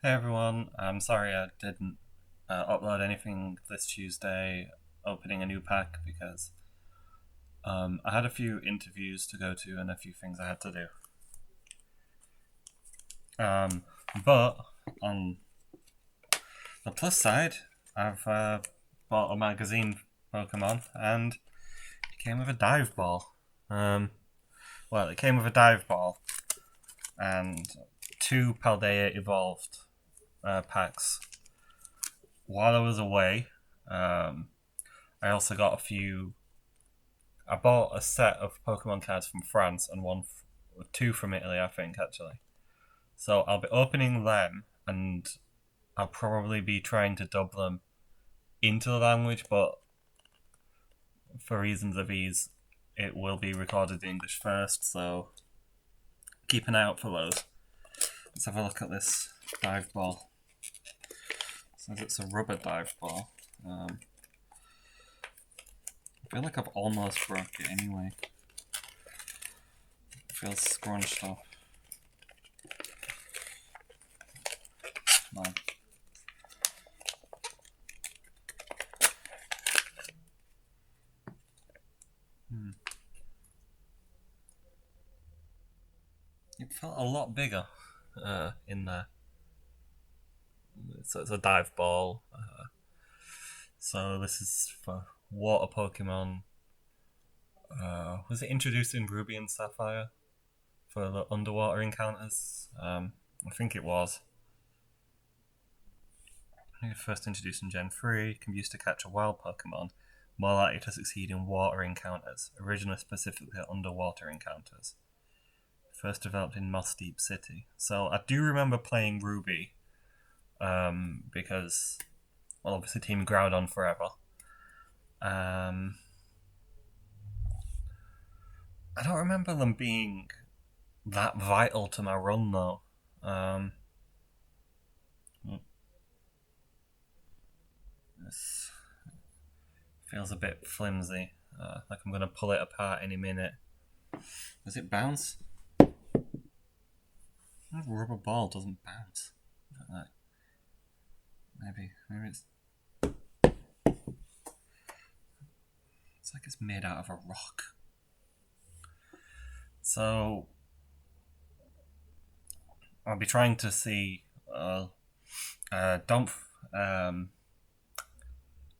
Hey everyone, I'm sorry I didn't upload anything this Tuesday opening a new pack because I had a few interviews to go to and a few things I had to do. But on the plus side, I've bought a magazine Pokemon and it came with a dive ball. It came with a dive ball and two Paldea Evolved packs. While I was away, I also got a few. I bought a set of Pokemon cards from France and two from Italy, I think actually. So I'll be opening them, and I'll probably be trying to dub them into the language, but for reasons of ease, it will be recorded in English first. So keep an eye out for those. Let's have a look at this dive ball. Says it's a rubber dive ball. I feel like I've almost broke it anyway. It feels scrunched up. Come on. It felt a lot bigger in there. So it's a dive ball. So this is for water Pokemon. Was it introduced in Ruby and Sapphire for the underwater encounters? I think it was. I think it first introduced in Gen 3, can be used to catch a wild Pokemon, more likely to succeed in water encounters, originally specifically underwater encounters. First developed in Moss Deep City. So I do remember playing Ruby, because, well, obviously Team Groudon forever. I don't remember them being that vital to my run though. This feels a bit flimsy. Like I'm gonna pull it apart any minute. Does it bounce? A rubber ball doesn't bounce. Maybe it's. It's like it's made out of a rock. So I'll be trying to see. Don't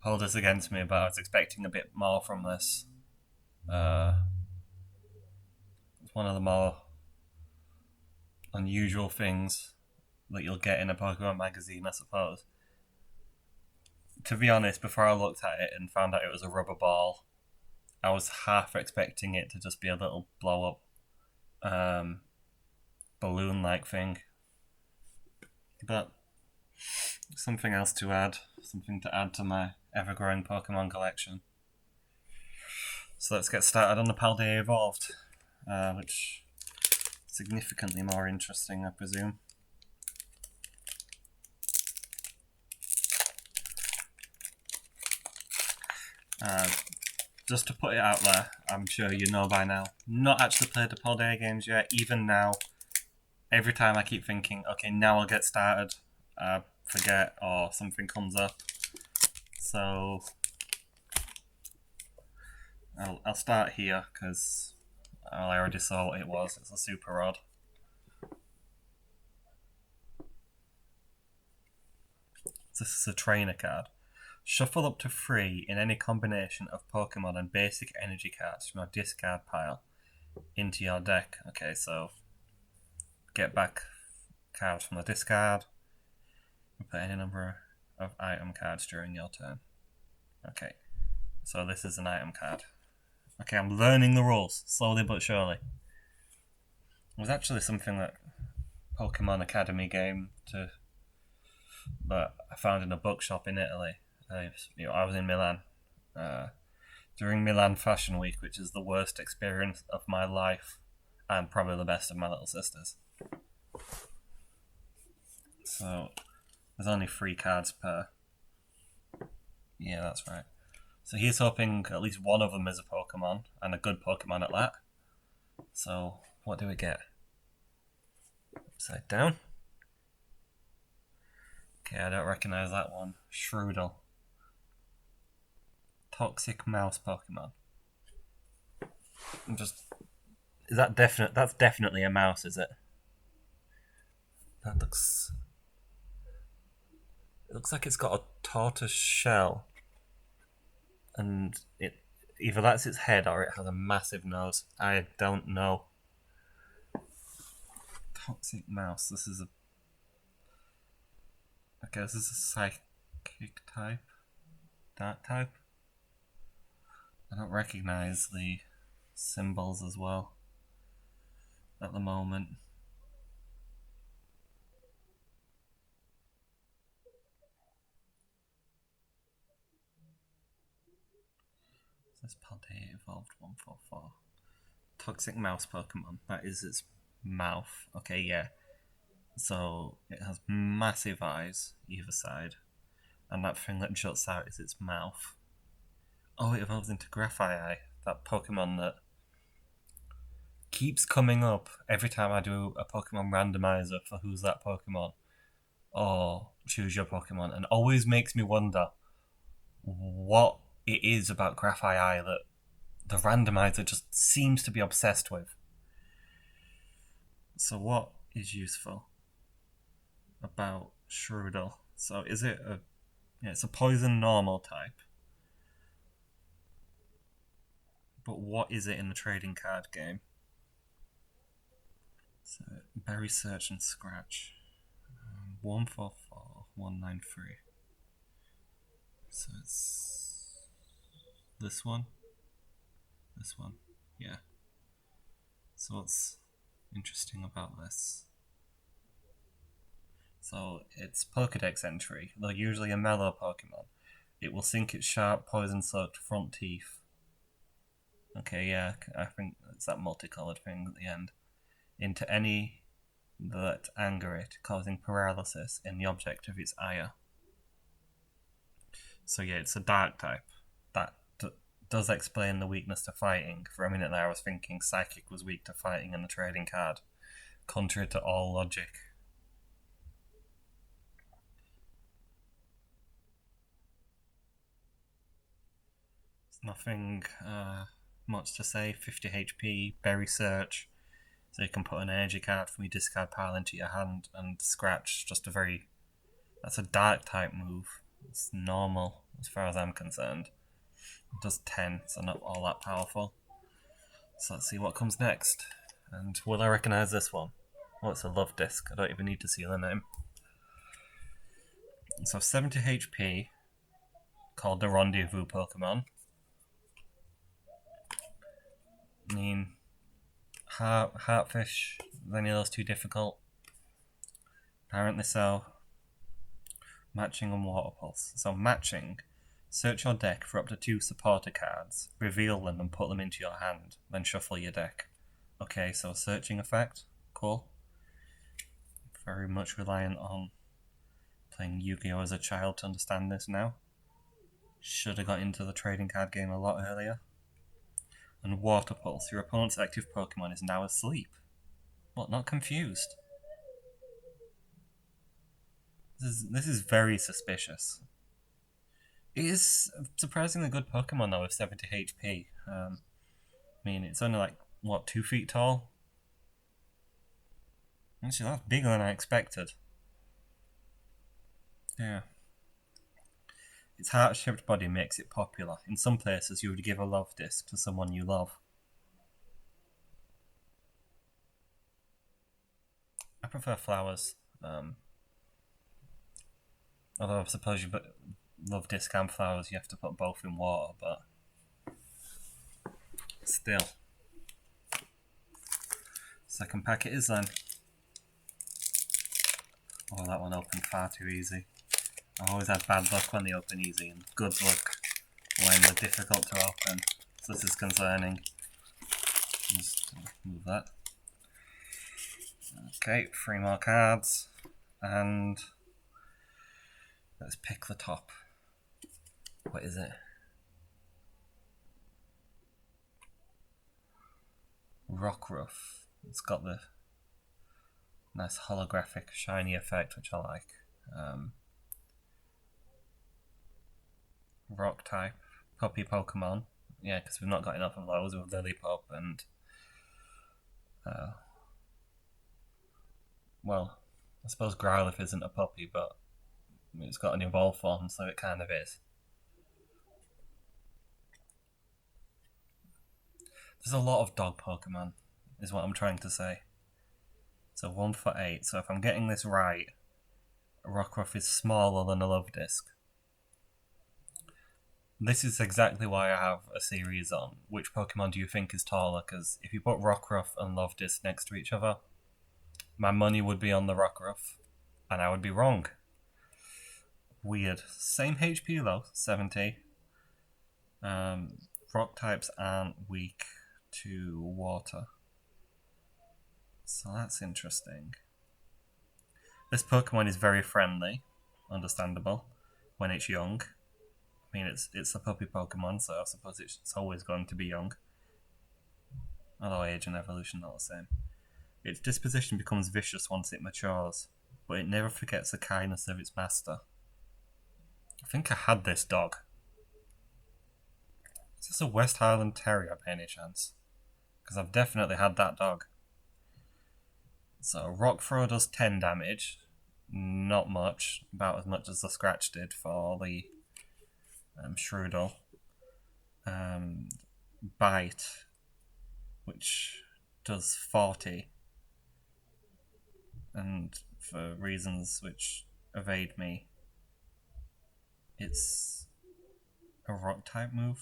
hold this against me, but I was expecting a bit more from this. It's one of the more unusual things that you'll get in a Pokemon magazine, I suppose. To be honest, before I looked at it and found out it was a rubber ball, I was half expecting it to just be a little blow up balloon like thing. But something else to add, something to add to my ever growing Pokemon collection. So let's get started on the Paldea Evolved, which is significantly more interesting, I presume. Just to put it out there, I'm sure you know by now, not actually played the Paldea games yet. Even now, every time I keep thinking, okay, now I'll get started, forget or something comes up. So I'll start here because I already saw what it was. It's a super rod. This is a trainer card. Shuffle up to 3 in any combination of Pokemon and basic energy cards from your discard pile into your deck. Okay, so get back cards from the discard. Put any number of item cards during your turn. Okay, so this is an item card. Okay, I'm learning the rules, slowly but surely. It was actually something that Pokemon Academy game that I found in a bookshop in Italy. I was in Milan during Milan Fashion Week, which is the worst experience of my life and probably the best of my little sister's. So there's only 3 cards per. Yeah, that's right. So he's hoping at least one of them is a Pokemon, and a good Pokemon at that. So what do we get? Upside down. Okay, I don't recognize that one. Shroodle. Toxic mouse Pokemon. Is that definite? That's definitely a mouse, is it? That looks. It looks like it's got a tortoise shell, and either that's its head or it has a massive nose. I don't know. Toxic mouse. This is a. Okay, this is a psychic type. Dark type. I don't recognize the symbols as well at the moment. This Paldea evolved 144. Toxic mouse Pokemon. That is its mouth. Okay, yeah. So it has massive eyes either side, and that thing that juts out is its mouth. Oh, it evolves into Graphite, that Pokemon that keeps coming up every time I do a Pokemon randomizer for who's that Pokemon or choose your Pokemon, and always makes me wonder what it is about Graphite that the randomizer just seems to be obsessed with. So what is useful about Shroodle? So is it a... Yeah, it's a poison normal type. But what is it in the trading card game? So berry search and scratch. 144, 193. So it's this one. This one. Yeah. So what's interesting about this? So it's Pokedex entry. Though usually a mellow Pokemon, it will sink its sharp, poison-soaked front teeth. Okay, yeah, I think it's that multicolored thing at the end. Into any that anger it, causing paralysis in the object of its ire. So yeah, it's a dark type. That does explain the weakness to fighting. For a minute there I was thinking Psychic was weak to fighting in the trading card, contrary to all logic. There's nothing much to say. 50 HP, berry search, so you can put an energy card from your discard pile into your hand, and scratch, just a very... That's a dark type move. It's normal as far as I'm concerned. It does 10, so not all that powerful. So let's see what comes next. And will I recognise this one? Oh, it's a love disc. I don't even need to see the name. So 70 HP, called the Rendezvous Pokemon. I mean, Heartfish, is any of those too difficult? Apparently so. Matching and Water Pulse. So matching, search your deck for up to 2 supporter cards, reveal them and put them into your hand, then shuffle your deck. Okay, so searching effect, cool. Very much reliant on playing Yu-Gi-Oh! As a child to understand this now. Should have got into the trading card game a lot earlier. And Water Pulse, your opponent's active Pokemon is now asleep. What, not confused? This is very suspicious. It is a surprisingly good Pokemon though with 70 HP. I mean, it's only like, what, 2 feet tall? Actually, that's bigger than I expected. Yeah. Its heart-shaped body makes it popular. In some places, you would give a love disc to someone you love. I prefer flowers. Although I suppose you put love disc and flowers, you have to put both in water, but still. Second pack it is then. Oh, that one opened far too easy. I always had bad luck when they open easy and good luck when they're difficult to open. So this is concerning. Just move that. Okay, 3 more cards. And let's pick the top. What is it? Rockruff. It's got the nice holographic shiny effect, which I like. rock type puppy Pokemon. Yeah, because we've not got enough of those with Lillipup and. Well, I suppose Growlithe isn't a puppy, but it's got an evolved form, so it kind of is. There's a lot of dog Pokemon, is what I'm trying to say. So 1 for 8. So if I'm getting this right, Rockruff is smaller than a Love Disc. This is exactly why I have a series on which Pokemon do you think is taller, because if you put Rockruff and Love Disc next to each other, my money would be on the Rockruff, and I would be wrong. Weird. Same HP though, 70. Rock types aren't weak to water. So that's interesting. This Pokemon is very friendly, understandable, when it's young. I mean, it's a puppy Pokemon, so I suppose it's always going to be young. Although age and evolution are not the same. Its disposition becomes vicious once it matures, but it never forgets the kindness of its master. I think I had this dog. Is this a West Highland Terrier by any chance? Because I've definitely had that dog. So Rock Throw does 10 damage. Not much. About as much as the Scratch did for the Shroodle. Bite, which does 40. And for reasons which evade me, it's a rock type move.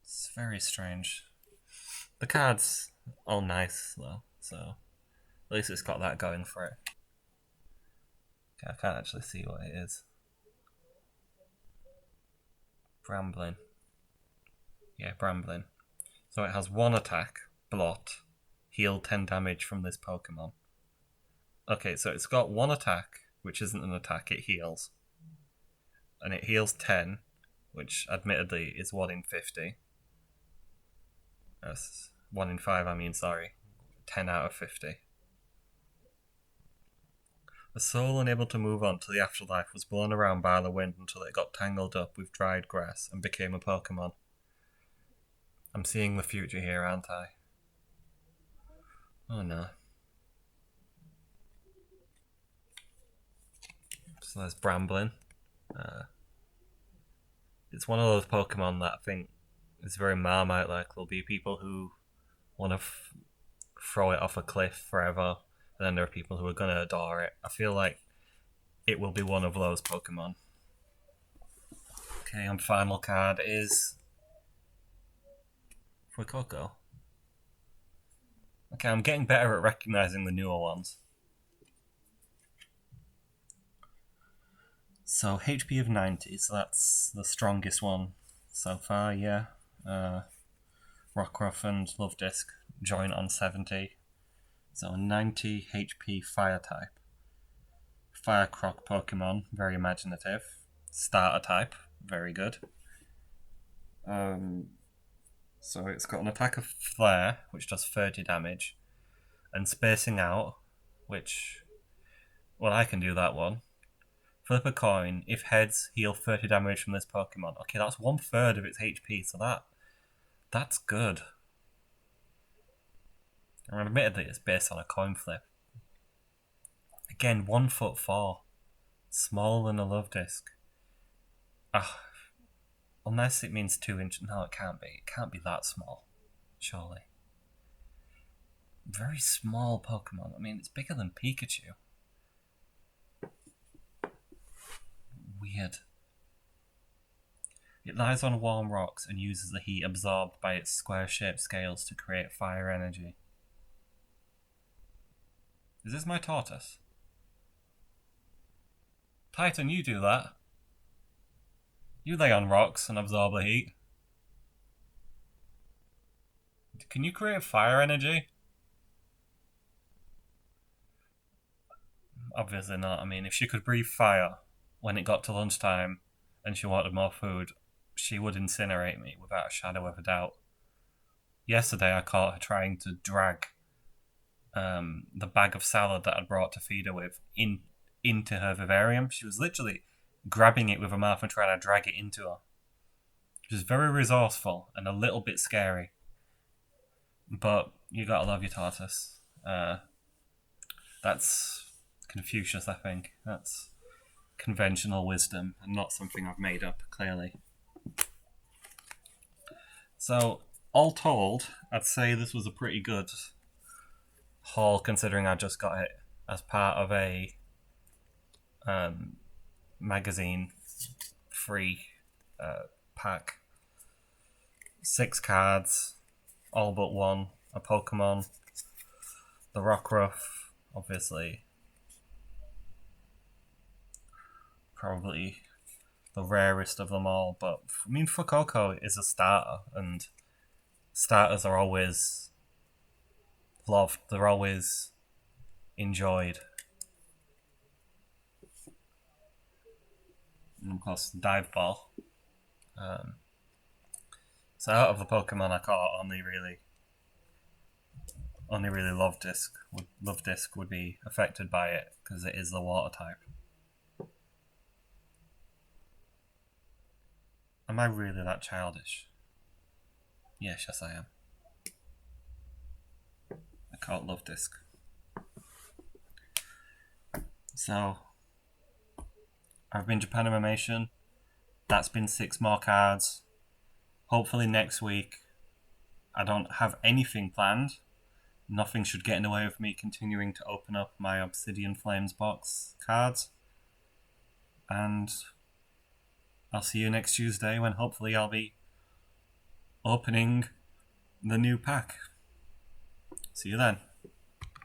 It's very strange. The card's all nice though, so at least it's got that going for it. Okay, I can't actually see what it is. Brambling. Yeah, Brambling. So it has 1 attack, Blot, heal 10 damage from this Pokemon. Okay, so it's got 1 attack, which isn't an attack, it heals. And it heals 10, which admittedly is 1 in 50. 1 in 5, I mean, sorry. 10 out of 50. The soul, unable to move on to the afterlife, was blown around by the wind until it got tangled up with dried grass and became a Pokemon. I'm seeing the future here, aren't I? Oh no. So there's Brambling. It's one of those Pokemon that I think is very Marmite-like. There'll be people who want to throw it off a cliff forever, and then there are people who are going to adore it. I feel like it will be one of those Pokemon. Okay, and final card is Fuecoco. Okay, I'm getting better at recognizing the newer ones. So HP of 90, so that's the strongest one so far, yeah. Rockruff and Love Disc join on 70. So 90 HP Fire type. Fire Croc Pokemon, very imaginative. Starter type, very good. So it's got an attack of Flare, which does 30 damage, and Spacing Out, which, well, I can do that one. Flip a coin. If heads, heal 30 damage from this Pokemon. Okay, that's 1/3 of its HP, so that's good. And admittedly, it's based on a coin flip. Again, 1'4", smaller than a Love Disc. Unless it means 2 inches. No, it can't be. It can't be that small, surely. Very small Pokemon. I mean, it's bigger than Pikachu. Weird. It lies on warm rocks and uses the heat absorbed by its square-shaped scales to create fire energy. Is this my tortoise? Titan, you do that. You lay on rocks and absorb the heat. Can you create fire energy? Obviously not. I mean, if she could breathe fire when it got to lunchtime and she wanted more food, she would incinerate me without a shadow of a doubt. Yesterday I caught her trying to drag the bag of salad that I'd brought to feed her with into her vivarium. She was literally grabbing it with her mouth and trying to drag it into her. Which is very resourceful and a little bit scary. But you gotta love your tortoise. That's Confucius, I think. That's conventional wisdom and not something I've made up, clearly. So, all told, I'd say this was a pretty good haul considering I just got it as part of a magazine free pack. 6 cards, all but one, a Pokemon, the Rockruff, obviously, probably the rarest of them all, but I mean, Fuecoco is a starter, and starters are always loved, they're always enjoyed. And of course, Dive Ball. So out of the Pokemon I caught, only really Love-Disc would be affected by it because it is the water type. Am I really that childish? Yes, I am. I caught Love-Disc. So I've been Japanimation. That's been 6 more cards. Hopefully next week I don't have anything planned. Nothing should get in the way of me continuing to open up my Obsidian Flames box cards. And I'll see you next Tuesday when hopefully I'll be opening the new pack. See you then.